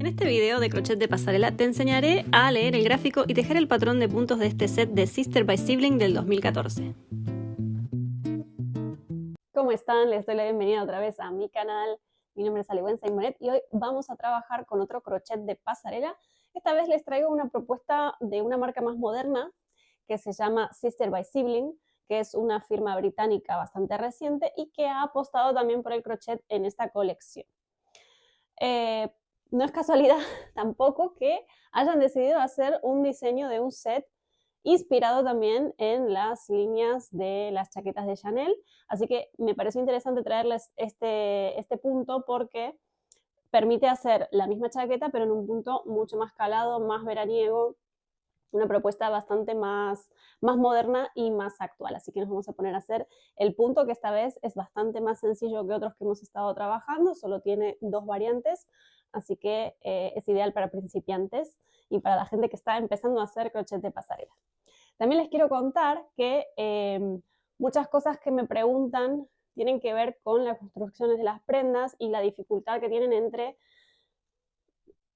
En este video de crochet de pasarela te enseñaré a leer el gráfico y tejer el patrón de puntos de este set de Sister by Sibling del 2014. ¿Cómo están? Les doy la bienvenida otra vez a mi canal. Mi nombre es Aligüenza Monet y hoy vamos a trabajar con otro crochet de pasarela. Esta vez les traigo una propuesta de una marca más moderna que se llama Sister by Sibling, que es una firma británica bastante reciente y que ha apostado también por el crochet en esta colección. No es casualidad tampoco que hayan decidido hacer un diseño de un set inspirado también en las líneas de las chaquetas de Chanel. Así que me pareció interesante traerles este punto porque permite hacer la misma chaqueta, pero en un punto mucho más calado, más veraniego, una propuesta bastante más moderna y más actual. Así que nos vamos a poner a hacer el punto, que esta vez es bastante más sencillo que otros que hemos estado trabajando, solo tiene 2 variantes, así que es ideal para principiantes y para la gente que está empezando a hacer crochet de pasarela. También les quiero contar que muchas cosas que me preguntan tienen que ver con las construcciones de las prendas y la dificultad que tienen entre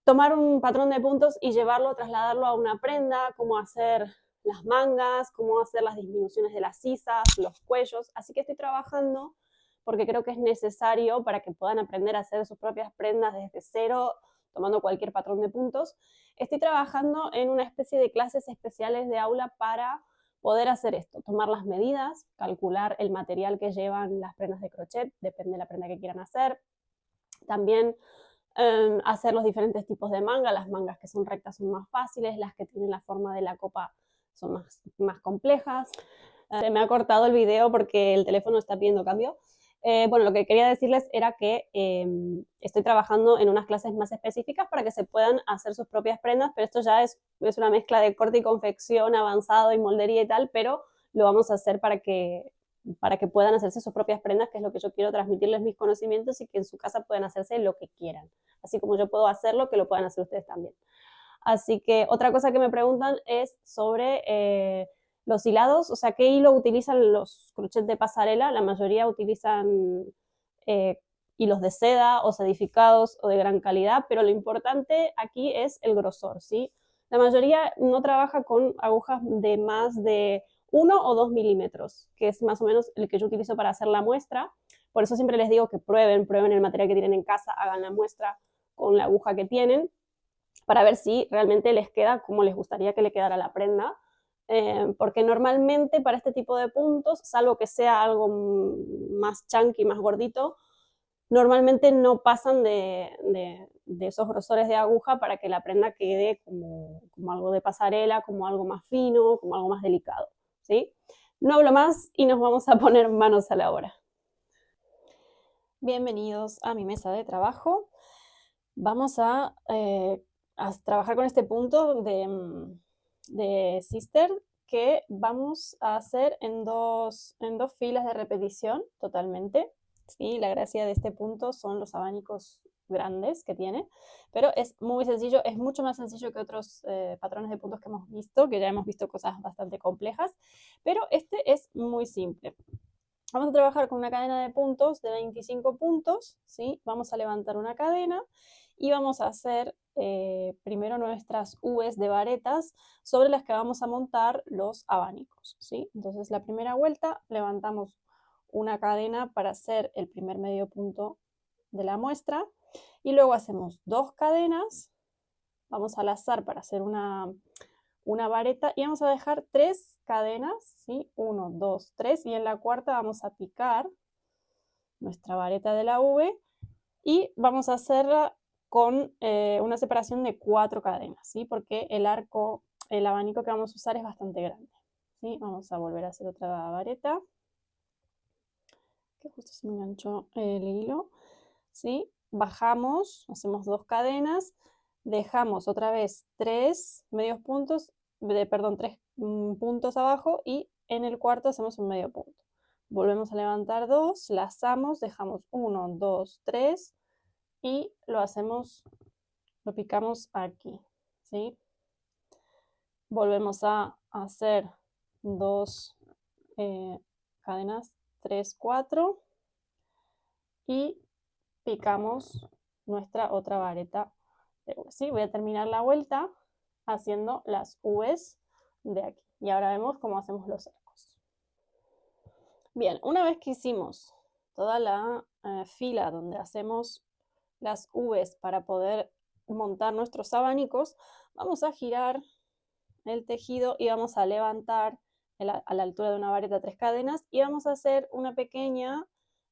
tomar un patrón de puntos y llevarlo, trasladarlo a una prenda, cómo hacer las mangas, cómo hacer las disminuciones de las sisas, los cuellos. Así que estoy trabajando porque creo que es necesario para que puedan aprender a hacer sus propias prendas desde cero, tomando cualquier patrón de puntos. Estoy trabajando en una especie de clases especiales de aula para poder hacer esto, tomar las medidas, calcular el material que llevan las prendas de crochet, depende de la prenda que quieran hacer. También hacer los diferentes tipos de manga. Las mangas que son rectas son más fáciles, las que tienen la forma de la copa son más complejas. Se me ha cortado el video porque el teléfono está pidiendo cambio. Bueno, lo que quería decirles era que estoy trabajando en unas clases más específicas para que se puedan hacer sus propias prendas, pero esto ya es una mezcla de corte y confección avanzado y moldería y tal, pero lo vamos a hacer para que puedan hacerse sus propias prendas, que es lo que yo quiero transmitirles mis conocimientos y que en su casa puedan hacerse lo que quieran. Así como yo puedo hacerlo, que lo puedan hacer ustedes también. Así que otra cosa que me preguntan es sobre los hilados, o sea, ¿qué hilo utilizan los crochets de pasarela? La mayoría utilizan hilos de seda o sedificados o de gran calidad, pero lo importante aquí es el grosor, ¿sí? La mayoría no trabaja con agujas de más de 1 o 2 milímetros, que es más o menos el que yo utilizo para hacer la muestra. Por eso siempre les digo que prueben el material que tienen en casa, hagan la muestra con la aguja que tienen, para ver si realmente les queda como les gustaría que le quedara la prenda. Porque normalmente para este tipo de puntos, salvo que sea algo más chunky, más gordito, normalmente no pasan de esos grosores de aguja para que la prenda quede como algo de pasarela, como algo más fino, como algo más delicado, ¿sí? No hablo más y nos vamos a poner manos a la obra. Bienvenidos a mi mesa de trabajo. Vamos a trabajar con este punto de Sister, que vamos a hacer en dos filas de repetición totalmente. ¿Sí? La gracia de este punto son los abanicos grandes que tiene, pero es muy sencillo, es mucho más sencillo que otros patrones de puntos que hemos visto, que ya hemos visto cosas bastante complejas, pero este es muy simple. Vamos a trabajar con una cadena de puntos de 25 puntos, ¿sí? Vamos a levantar una cadena y vamos a hacer primero nuestras V's de varetas sobre las que vamos a montar los abanicos, ¿sí? Entonces la primera vuelta levantamos una cadena para hacer el primer medio punto de la muestra y luego hacemos 2 cadenas, vamos a lazar para hacer una vareta y vamos a dejar 3 cadenas, ¿sí? 1, 2, 3 y en la cuarta vamos a picar nuestra vareta de la V y vamos a hacerla con una separación de 4 cadenas, ¿sí? Porque el abanico que vamos a usar es bastante grande, ¿sí? Vamos a volver a hacer otra vareta, que justo se me enganchó el hilo, ¿sí? Bajamos, hacemos 2 cadenas, dejamos otra vez 3 medios puntos, perdón, 3 puntos abajo y en el cuarto hacemos un medio punto. Volvemos a levantar 2, lazamos, dejamos 1, 2, 3 y lo picamos aquí, ¿sí? Volvemos a hacer 2 cadenas, 3, 4 y picamos nuestra otra vareta de V, ¿sí? Voy a terminar la vuelta haciendo las Vs de aquí. Y ahora vemos cómo hacemos los arcos. Bien, una vez que hicimos toda la fila donde hacemos las Vs para poder montar nuestros abanicos, vamos a girar el tejido y vamos a levantar a la altura de una vareta 3 cadenas y vamos a hacer una pequeña,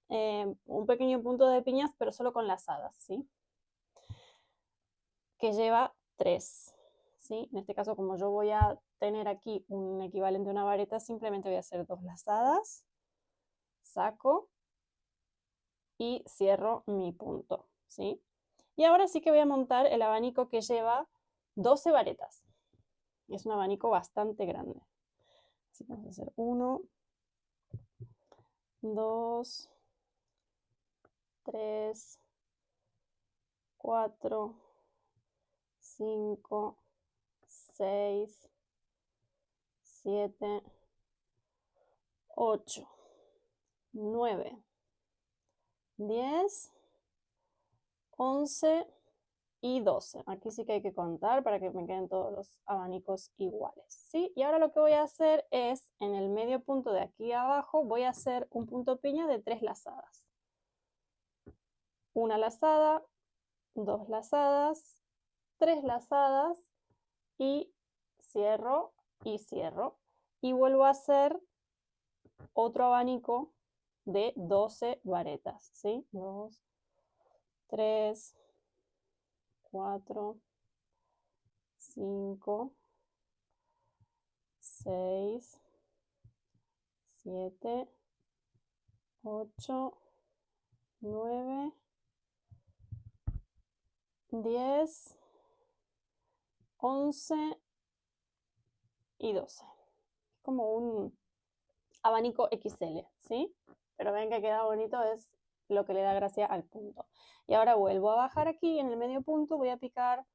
un pequeño punto de piñas, pero solo con lazadas, ¿sí? Que lleva 3, ¿sí? En este caso, como yo voy a tener aquí un equivalente a una vareta, simplemente voy a hacer 2 lazadas, saco y cierro mi punto, ¿sí? Y ahora sí que voy a montar el abanico que lleva 12 varetas. Es un abanico bastante grande. Así que vamos a hacer 1, 2, 3, 4, 5, 6, 7, 8, 9, 10, 11 y 12. Aquí sí que hay que contar para que me queden todos los abanicos iguales, ¿sí? Y ahora lo que voy a hacer es, en el medio punto de aquí abajo, voy a hacer un punto piña de 3 lazadas. Una lazada, 2 lazadas, 3 lazadas y cierro y cierro. Y vuelvo a hacer otro abanico de 12 varetas, ¿sí? 2, 3, 4, 5, 6, 7, 8, 9, 10, 11 y 12. Como un abanico XL, ¿sí? Pero ven que queda bonito, es lo que le da gracia al punto. Y ahora vuelvo a bajar aquí en el medio punto, voy a picar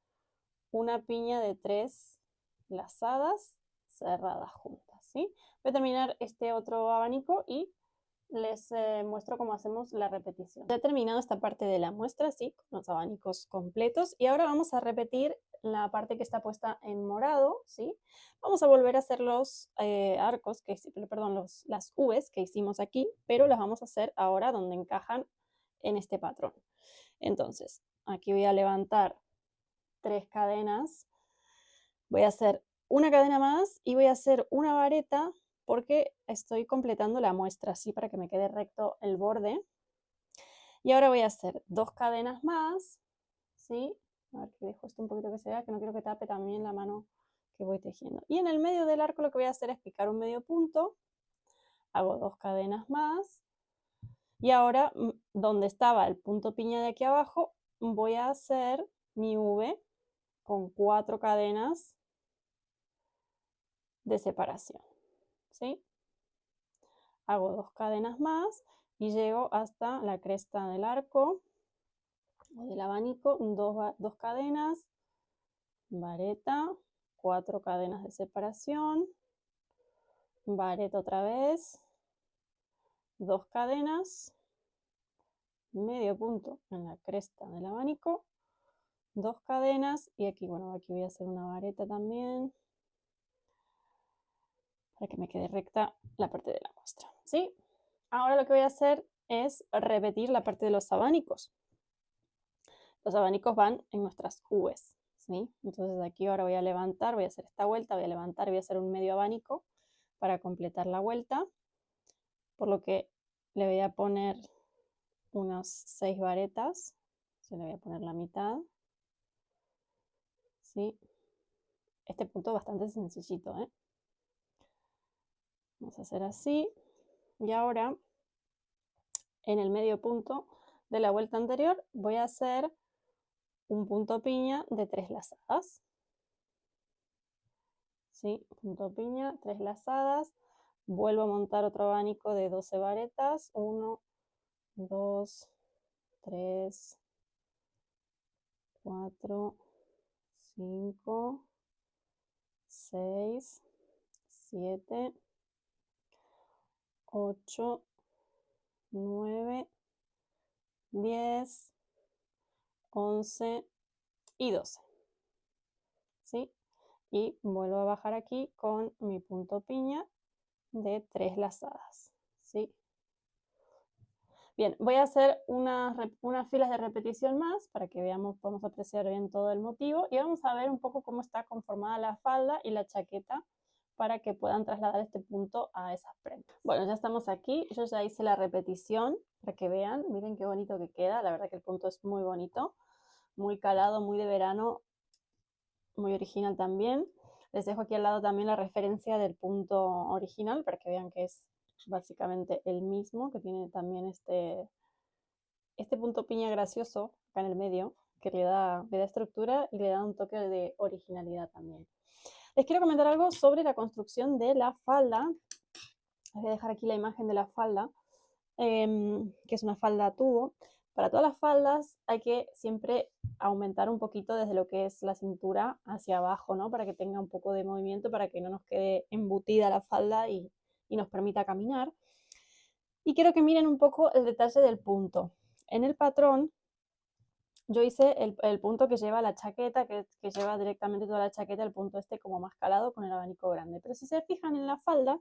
una piña de 3 lazadas cerradas juntas, ¿sí? Voy a terminar este otro abanico y les muestro cómo hacemos la repetición. Ya he terminado esta parte de la muestra, sí, con los abanicos completos, y ahora vamos a repetir la parte que está puesta en morado, ¿sí? Vamos a volver a hacer los arcos, perdón, las Vs que hicimos aquí, pero las vamos a hacer ahora donde encajan en este patrón. Entonces, aquí voy a levantar 3 cadenas, voy a hacer una cadena más y voy a hacer una vareta porque estoy completando la muestra así para que me quede recto el borde. Y ahora voy a hacer 2 cadenas más, ¿sí? A ver que dejo esto un poquito que se vea, que no quiero que tape también la mano que voy tejiendo. Y en el medio del arco lo que voy a hacer es picar un medio punto, hago 2 cadenas más, y ahora donde estaba el punto piña de aquí abajo, voy a hacer mi V con 4 cadenas de separación, ¿sí? Hago 2 cadenas más y llego hasta la cresta del arco o del abanico, 2 cadenas, vareta, 4 cadenas de separación, vareta otra vez, 2 cadenas, medio punto en la cresta del abanico, 2 cadenas y aquí, bueno, aquí voy a hacer una vareta también para que me quede recta la parte de la muestra, ¿sí? Ahora lo que voy a hacer es repetir la parte de los abanicos. Los abanicos van en nuestras Vs, ¿sí? Entonces aquí ahora voy a levantar, voy a hacer esta vuelta, voy a levantar, voy a hacer un medio abanico para completar la vuelta, por lo que le voy a poner unas 6 varetas, se le voy a poner la mitad, ¿sí? Este punto es bastante sencillito, ¿eh? Vamos a hacer así, y ahora en el medio punto de la vuelta anterior voy a hacer un punto piña de 3 lazadas, ¿sí? Punto piña, 3 lazadas, vuelvo a montar otro abanico de 12 varetas, 1, 2, 3, 4, 5, 6, 7, 8, 9, 10, 11 y 12. ¿Sí? Y vuelvo a bajar aquí con mi punto piña de 3 lazadas. ¿Sí? Bien, voy a hacer unas filas de repetición más para que veamos, podamos apreciar bien todo el motivo y vamos a ver un poco cómo está conformada la falda y la chaqueta para que puedan trasladar este punto a esas prendas. Bueno, ya estamos aquí, yo ya hice la repetición para que vean, miren qué bonito que queda, la verdad que el punto es muy bonito, muy calado, muy de verano, muy original también. Les dejo aquí al lado también la referencia del punto original para que vean que es básicamente el mismo, que tiene también este punto piña gracioso acá en el medio, que le da estructura y le da un toque de originalidad también. Les quiero comentar algo sobre la construcción de la falda. Les voy a dejar aquí la imagen de la falda, que es una falda a tubo. Para todas las faldas hay que siempre aumentar un poquito desde lo que es la cintura hacia abajo, ¿no? Para que tenga un poco de movimiento, para que no nos quede embutida la falda y nos permita caminar. Y quiero que miren un poco el detalle del punto. En el patrón yo hice el punto que lleva la chaqueta, que lleva directamente toda la chaqueta, el punto este como más calado con el abanico grande. Pero si se fijan en la falda,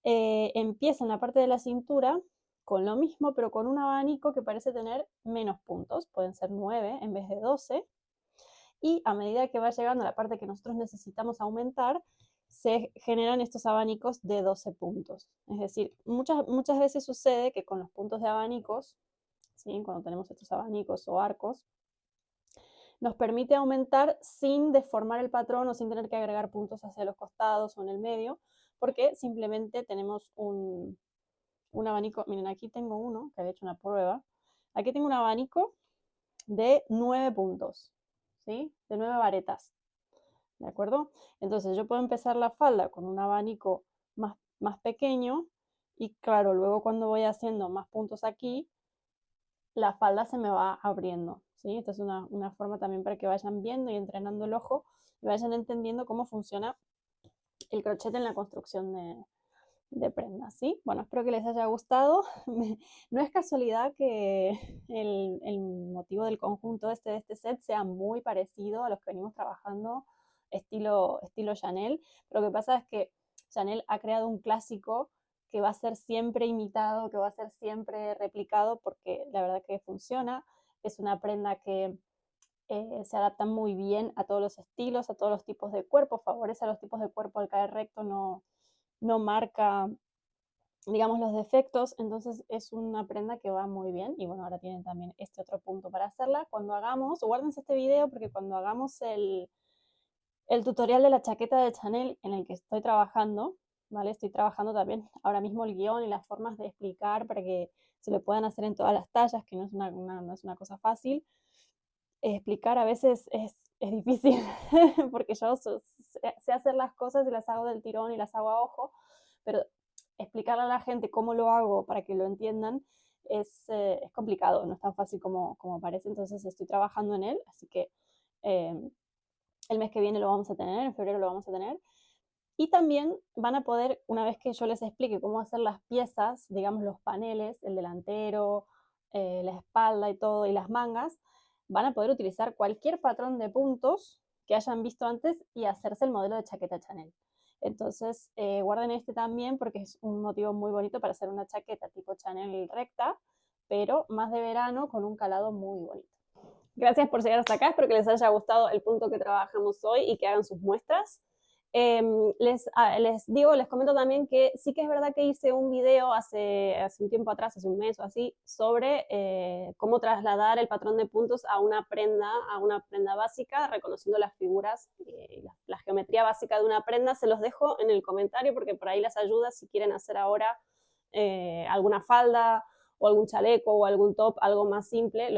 empieza en la parte de la cintura con lo mismo, pero con un abanico que parece tener menos puntos, pueden ser 9 en vez de 12, y a medida que va llegando a la parte que nosotros necesitamos aumentar, se generan estos abanicos de 12 puntos. Es decir, muchas veces sucede que con los puntos de abanicos, ¿sí? Cuando tenemos estos abanicos o arcos, nos permite aumentar sin deformar el patrón o sin tener que agregar puntos hacia los costados o en el medio, porque simplemente tenemos un abanico. Miren, aquí tengo uno que había hecho una prueba. Aquí tengo un abanico de 9 puntos, ¿sí? De 9 varetas, ¿de acuerdo? Entonces yo puedo empezar la falda con un abanico más pequeño y claro, luego cuando voy haciendo más puntos aquí, la falda se me va abriendo, ¿sí? Esta es una forma también para que vayan viendo y entrenando el ojo y vayan entendiendo cómo funciona el crochet en la construcción de prendas, ¿sí? Bueno, espero que les haya gustado. No es casualidad que el motivo del conjunto de este set sea muy parecido a los que venimos trabajando estilo Chanel. Lo que pasa es que Chanel ha creado un clásico que va a ser siempre imitado, que va a ser siempre replicado, porque la verdad que funciona. Es una prenda que se adapta muy bien a todos los estilos, a todos los tipos de cuerpo, favorece a los tipos de cuerpo al caer recto, no marca, digamos, los defectos, entonces es una prenda que va muy bien. Y bueno, ahora tienen también este otro punto para hacerla. Cuando hagamos, guárdense este video porque cuando hagamos el tutorial de la chaqueta de Chanel en el que estoy trabajando, ¿vale? Estoy trabajando también ahora mismo el guión y las formas de explicar para que se lo puedan hacer en todas las tallas, que no es una cosa fácil. Explicar a veces es difícil porque yo sé hacer las cosas y las hago del tirón y las hago a ojo, pero explicarle a la gente cómo lo hago para que lo entiendan es complicado, no es tan fácil como parece. Entonces estoy trabajando en él, así que el mes que viene lo vamos a tener, en febrero lo vamos a tener. Y también van a poder, una vez que yo les explique cómo hacer las piezas, digamos los paneles, el delantero, la espalda y todo, y las mangas, van a poder utilizar cualquier patrón de puntos que hayan visto antes y hacerse el modelo de chaqueta Chanel. Entonces, guarden este también porque es un motivo muy bonito para hacer una chaqueta tipo Chanel recta, pero más de verano con un calado muy bonito. Gracias por llegar hasta acá, espero que les haya gustado el punto que trabajamos hoy y que hagan sus muestras. Les comento también que sí que es verdad que hice un video hace un tiempo atrás, hace un mes o así, sobre cómo trasladar el patrón de puntos a una prenda básica, reconociendo las figuras, la geometría básica de una prenda. Se los dejo en el comentario porque por ahí les ayuda si quieren hacer ahora alguna falda o algún chaleco o algún top, algo más simple,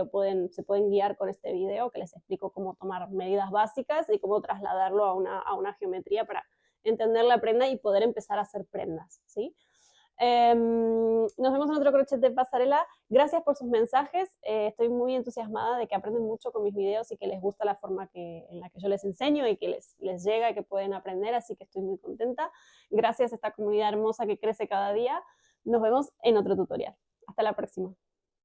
se pueden guiar con este video que les explico cómo tomar medidas básicas y cómo trasladarlo a una geometría para entender la prenda y poder empezar a hacer prendas, ¿sí? Nos vemos en otro crochet de pasarela. Gracias por sus mensajes. Estoy muy entusiasmada de que aprenden mucho con mis videos y que les gusta la forma en la que yo les enseño y que les llega y que pueden aprender, así que estoy muy contenta. Gracias a esta comunidad hermosa que crece cada día. Nos vemos en otro tutorial. Hasta la próxima.